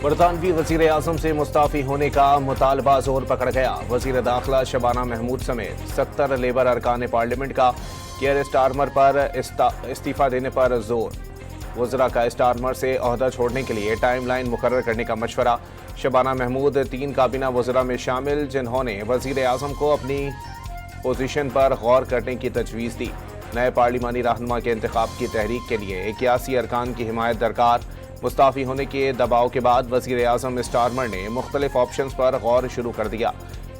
बरतानवी वजीर आजम से मुस्ताफी होने का मुतालबा जोर पकड़ गया। वजीर दाखिला शबाना महमूद समेत 70 लेबर अरकान पार्लियामेंट का केयर स्टारमर पर इस्तीफा देने पर जोर। वज़रा का स्टारमर से ओहदा छोड़ने के लिए टाइम लाइन मुकर्रर करने का मशवरा। शबाना महमूद 3 काबीना वज़रा में शामिल, जिन्होंने वजीर आजम को अपनी पोजीशन पर गौर करने की तजवीज़ दी। नए पार्लिमानी रहनुमा के इंतखाब की तहरीक के लिए 81 अरकान की हिमायत दरकार। मुस्ताफी होने के दबाव के बाद वज़ीर आज़म स्टारमर ने मुख्तलिफ ऑप्शंस पर गौर शुरू कर दिया।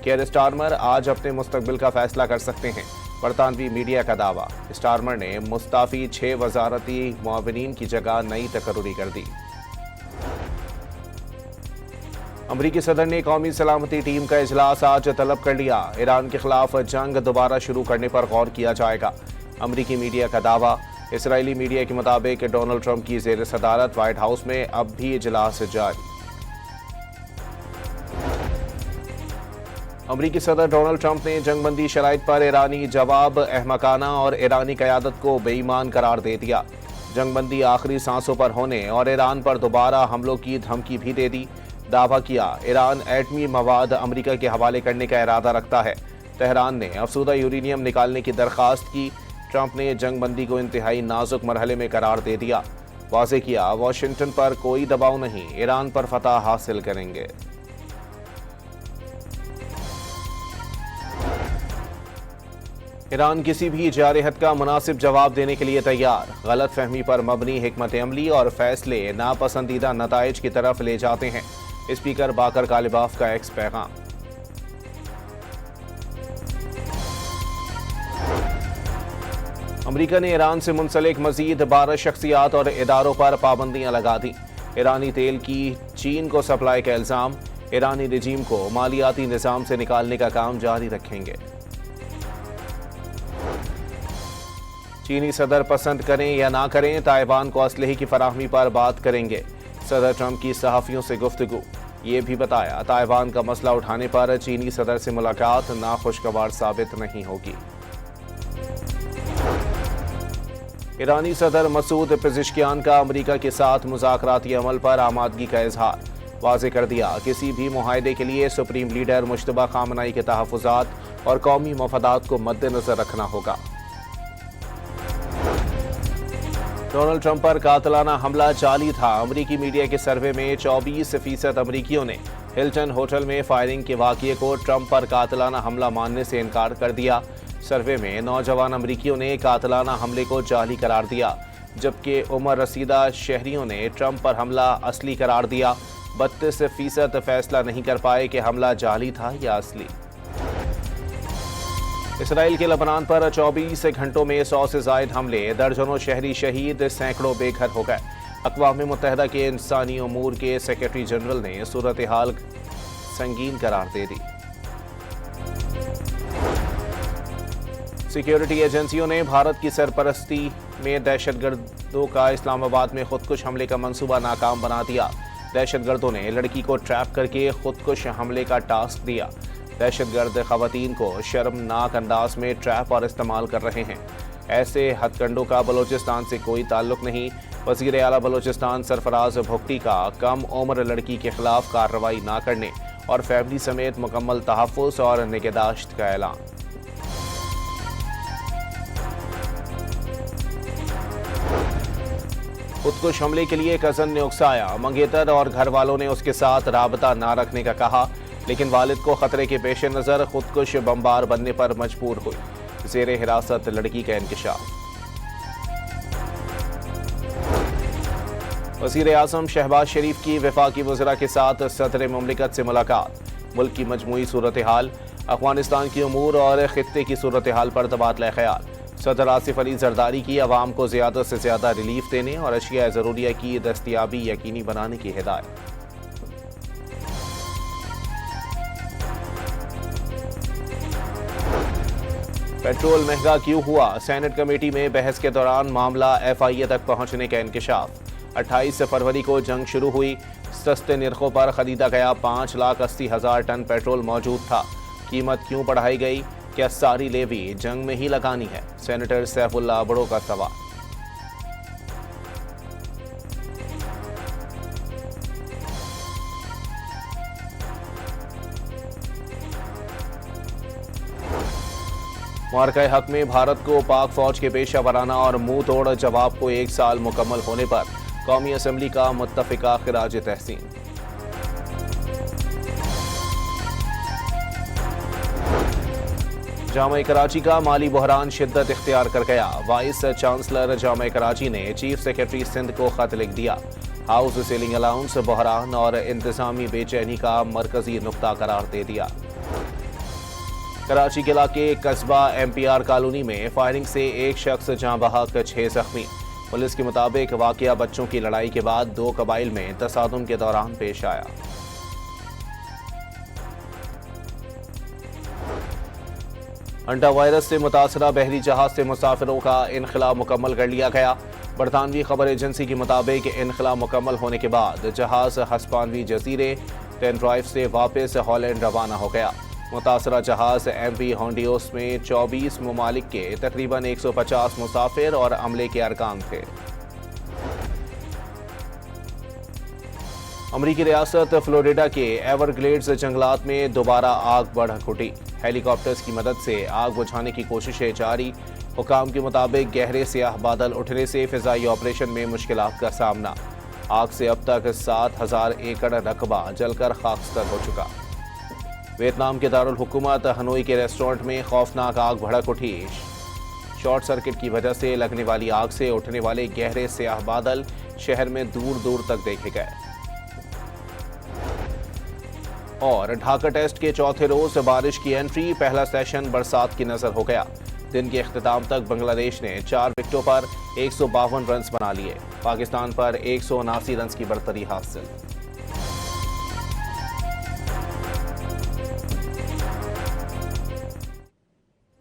केयर स्टारमर आज अपने मुस्तकबिल का फैसला कर सकते हैं, बरतानवी मीडिया का दावा। स्टारमर ने मुस्ताफी 6 वजारती मुआविनीन की जगह नई तकर्री कर दी। अमरीकी सदर ने कौमी सलामती टीम का इजलास आज तलब कर लिया। ईरान के खिलाफ जंग दोबारा शुरू करने पर गौर किया जाएगा। अमरीकी मीडिया का दावा। इसराइली मीडिया के मुताबिक डोनाल्ड ट्रंप की ज़ेर सदारत व्हाइट हाउस में अब भी इजलास जारी। अमरीकी सदर डोनाल्ड ट्रंप ने जंगबंदी शराइत पर ईरानी जवाब अहमकाना और ईरानी क़यादत को बेईमान करार दे दिया। जंगबंदी आखिरी सांसों पर होने और ईरान पर दोबारा हमलों की धमकी भी दे दी। दावा किया ईरान एटमी मवाद अमरीका के हवाले करने का इरादा रखता है। तेहरान ने अफसूदा यूरेनियम निकालने की दरख्वास्त की। ट्रंप ने जंगबंदी को इंतहाई नाजुक मरहले में करार दे दिया। वाज़ेह किया वाशिंगटन पर कोई दबाव नहीं, ईरान पर फतह हासिल करेंगे। ईरान किसी भी जारहत का मुनासिब जवाब देने के लिए तैयार। गलत फहमी पर मबनी हिकमत अमली और फैसले नापसंदीदा नताइज की तरफ ले जाते हैं। स्पीकर बाकर कालिबाफ का एक्स पैगाम। अमरीका ने ईरान से मुंसलिक मजीद 12 शख्सियात और इदारों पर पाबंदियां लगा दी। ईरानी तेल की चीन को सप्लाई का इल्ज़ाम। ईरानी रजीम को मालियाती निज़ाम से निकालने का काम जारी रखेंगे। चीनी सदर पसंद करें या ना करें, ताइवान को असलहे की फराहमी पर बात करेंगे। सदर ट्रंप की सहाफ़ियों से गुफ्तगू। ये भी बताया ताइवान का मसला उठाने पर चीनी सदर से मुलाकात नाखुशगवार साबित नहीं होगी। ईरानी सदर मसूद पेज़ेश्कियान का अमरीका के साथ मुज़ाकराती अमल पर आमादगी का इजहार। वाज़ेह कर दिया किसी भी मुआहदे के लिए सुप्रीम लीडर मुश्तबा खामनाई के तहफ़्फ़ुज़ात और कौमी मफादात को मद्देनज़र रखना होगा। डोनाल्ड ट्रंप पर कातिलाना हमला जाली था। अमरीकी मीडिया के सर्वे में 24% अमरीकियों ने हिल्टन होटल में फायरिंग के वाक़ये को ट्रंप पर कातिलाना हमला मानने से इनकार कर दिया। सर्वे में नौजवान अमरीकियों ने कातिलाना हमले को जाली करार दिया, जबकि उम्र रसीदा शहरियों ने ट्रंप पर हमला असली करार दिया। 32% फैसला नहीं कर पाए कि हमला जाली था या असली। इसराइल के लबनान पर 24 घंटों में 100 से ज़ायद हमले, दर्जनों शहरी शहीद, सैकड़ों बेघर हो गए। अक़वाम मुत्तहिदा के इंसानी उमूर के सेक्रेटरी जनरल ने सूरत हाल संगीन करार दे दी। सिक्योरिटी एजेंसियों ने भारत की सरपरस्ती में दहशतगर्दों का इस्लामाबाद में खुदकुश हमले का मंसूबा नाकाम बना दिया। दहशतगर्दों ने लड़की को ट्रैप करके खुदकुश हमले का टास्क दिया। दहशतगर्द खवातीन को शर्मनाक अंदाज में ट्रैप और इस्तेमाल कर रहे हैं। ऐसे हथकंडों का बलूचिस्तान से कोई ताल्लुक नहीं। वज़ीर आला बलूचिस्तान सरफराज भुगटी का कम उम्र लड़की के खिलाफ कार्रवाई न करने और फैमिली समेत मुकम्मल तहफ़्फ़ुज़ और निगहदाश्त का ऐलान। खुदकुश हमले के लिए कज़न ने उकसाया। मंगेतर और घर वालों ने उसके साथ राबता ना rखने का कहा, लेकिन वालिद को खतरे के पेश नज़र खुदकुश बमबार बनने पर मजबूर हुई। ज़ेरे हिरासत लड़की का इंकशाफ। वज़ीर आज़म शहबाज शरीफ की वफाकी वज़रा के साथ सदर मुमलिकत से मुलाकात। मुल्क की मजमूई सूरत हाल, अफ़गानिस्तान की उमूर और खित्ते की सूरत हाल पर तबादला ख्याल। सदर आसिफ अली जरदारी की अवाम को ज़्यादा से ज़्यादा रिलीफ देने और अशिया ज़रूरिया की दस्तयाबी यकीनी बनाने की हिदायत। पेट्रोल महंगा क्यों हुआ, सेनेट कमेटी में बहस के दौरान मामला FIA तक पहुंचने का इंकशाफ। 28 फरवरी को जंग शुरू हुई। सस्ते निर्खों पर खरीदा गया 5,80,000 टन पेट्रोल मौजूद था। कीमत क्यों बढ़ाई गई, क्या सारी लेवी जंग में ही लगानी है? सेनेटर सैफुल्लाह बड़ो का सवाल। मार्का हक में भारत को पाक फौज के पेशा वराना और मुंह तोड़ जवाब को 1 साल मुकम्मल होने पर कौमी असम्बली का मुत्तफिका खिराज तहसीन। जामा कराची का माली बहरान शिद्दत इख्तियार कर गया। वाइस चांसलर जामा कराची ने चीफ सेक्रेटरी सिंध को खत लिख दिया। हाउस सेलिंग अलाउंस बहरान और इंतजामी बेचैनी का मरकजी नुक्ता करार दे दिया। कराची के इलाके कस्बा MPR कॉलोनी में फायरिंग से एक शख्स जाँ बहक 6 जख्मी। पुलिस के मुताबिक वाकया बच्चों की लड़ाई के बाद 2 कबाइल में तसादुम के दौरान पेश आया। अंडा वायरस से मुतासरा बहरी जहाज से मुसाफिरों का इनखला मुकम्मल कर लिया गया। बरतानवी खबर एजेंसी के मुताबिक इनखला मुकम्मल होने के बाद जहाज हस्पानवी जजीरे टेनराइफ से वापस हॉलैंड रवाना हो गया। मुतासरा जहाज MV होंडियोस में 24 ममालिक के तकरीबन 150 मुसाफिर और अमले के अरकान थे। अमरीकी रियासत फ्लोरिडा के एवरग्लेड्स जंगलात में दोबारा आग बढ़ उठी। हेलीकॉप्टर्स की मदद से आग बुझाने की कोशिशें जारी। हुकाम के मुताबिक गहरे स्याह बादल उठने से फिजाई ऑपरेशन में मुश्किलात का सामना। आग से अब तक 7000 एकड़ रकबा जलकर खाकस्तर हो चुका। वियतनाम के दारुल हुकूमत हनोई के रेस्टोरेंट में खौफनाक आग भड़क उठी। शॉर्ट सर्किट की वजह से लगने वाली आग से उठने वाले गहरे स्याह बादल शहर में दूर दूर तक देखे गए। और ढाका टेस्ट के चौथे रोज बारिश की एंट्री। पहला सेशन बरसात की नजर हो गया। दिन के इख्तिताम तक बांग्लादेश ने 4 विकेटों पर 152 रन बना लिए। पाकिस्तान पर 179 रन की बढ़तरी हासिल।